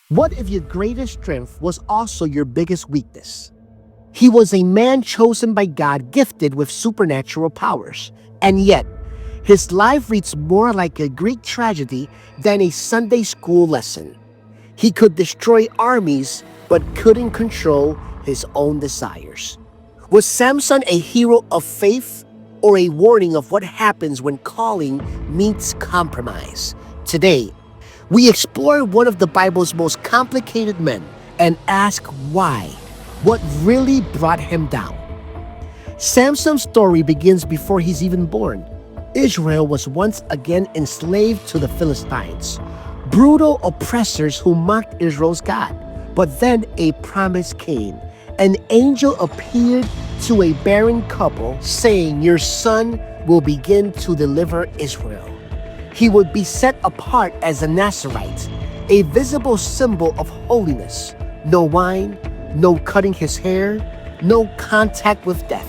What if your greatest strength was also your biggest weakness? He was a man chosen by God, gifted with supernatural powers, and yet his life reads more like a Greek tragedy than a Sunday school lesson. He could destroy armies but couldn't control his own desires. Was Samson a hero of faith or a warning of what happens when calling meets compromise? Today, we explore one of the Bible's most complicated men and ask why. What really brought him down? Samson's story begins before he's even born. Israel was once again enslaved to the Philistines, brutal oppressors who mocked Israel's God. But then a promise came. An angel appeared to a barren couple, saying, "Your son will begin to deliver Israel. He would be set apart as a Nazirite, a visible symbol of holiness. No wine, no cutting his hair, no contact with death."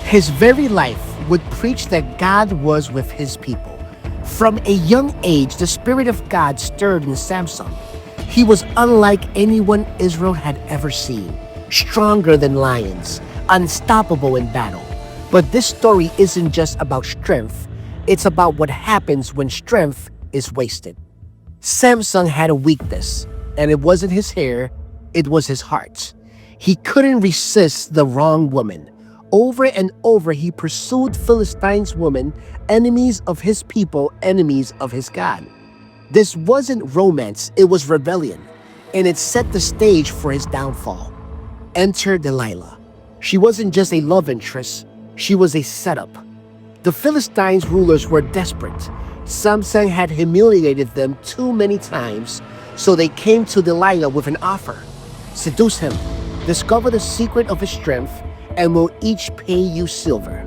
His very life would preach that God was with his people. From a young age, the Spirit of God stirred in Samson. He was unlike anyone Israel had ever seen, stronger than lions, unstoppable in battle. But this story isn't just about strength, it's about what happens when strength is wasted. Samson had a weakness, and it wasn't his hair, it was his heart. He couldn't resist the wrong woman. Over and over, he pursued Philistines' women, enemies of his people, enemies of his God. This wasn't romance, it was rebellion, and it set the stage for his downfall. Enter Delilah. She wasn't just a love interest, she was a setup. The Philistines' rulers were desperate. Samson had humiliated them too many times, so they came to Delilah with an offer. Seduce him, discover the secret of his strength, and we'll each pay you silver.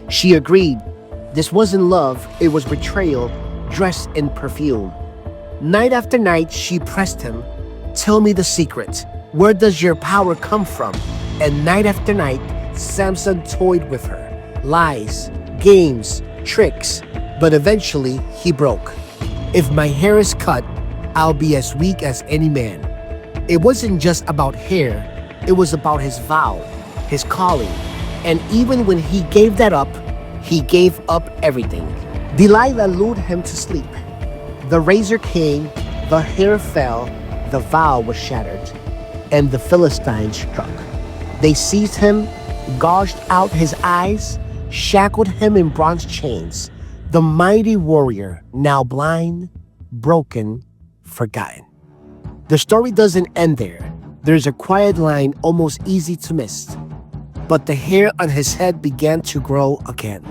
She agreed. This wasn't love, it was betrayal, dressed in perfume. Night after night, she pressed him. "Tell me the secret. Where does your power come from?" And night after night, Samson toyed with her. Lies, games, tricks, but eventually he broke. "If my hair is cut, I'll be as weak as any man." It wasn't just about hair, it was about his vow, his calling. And even when he gave that up, he gave up everything. Delilah lured him to sleep. The razor came, the hair fell, the vow was shattered, and the Philistines struck. They seized him, gouged out his eyes, shackled him in bronze chains. The mighty warrior, now blind, broken, forgotten. The story doesn't end there. There's a quiet line almost easy to miss. But the hair on his head began to grow again.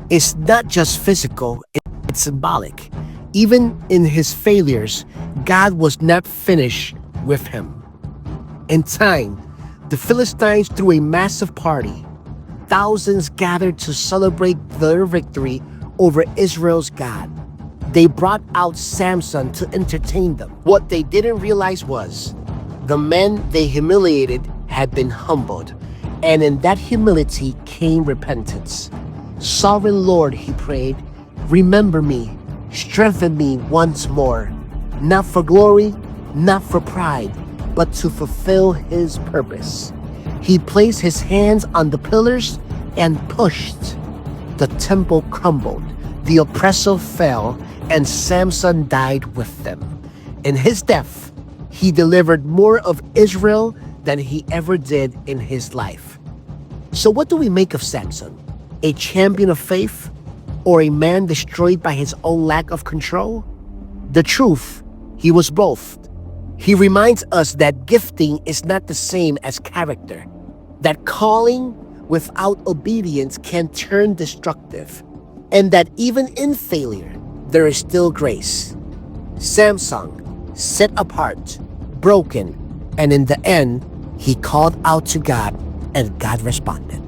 It's not just physical, it's symbolic. Even in his failures, God was not finished with him. In time, the Philistines threw a massive party. Thousands gathered to celebrate their victory over Israel's God. They brought out Samson to entertain them. What they didn't realize was the men they humiliated had been humbled, and in that humility came repentance. "Sovereign Lord," he prayed, "remember me, strengthen me once more, not for glory, not for pride, but to fulfill his purpose." He placed his hands on the pillars and pushed. The temple crumbled, the oppressor fell, and Samson died with them. In his death, he delivered more of Israel than he ever did in his life. So what do we make of Samson? A champion of faith, or a man destroyed by his own lack of control? The truth, he was both. He reminds us that gifting is not the same as character, that calling without obedience can turn destructive, and that even in failure, there is still grace. Samson, set apart, broken, and in the end, he called out to God, and God responded.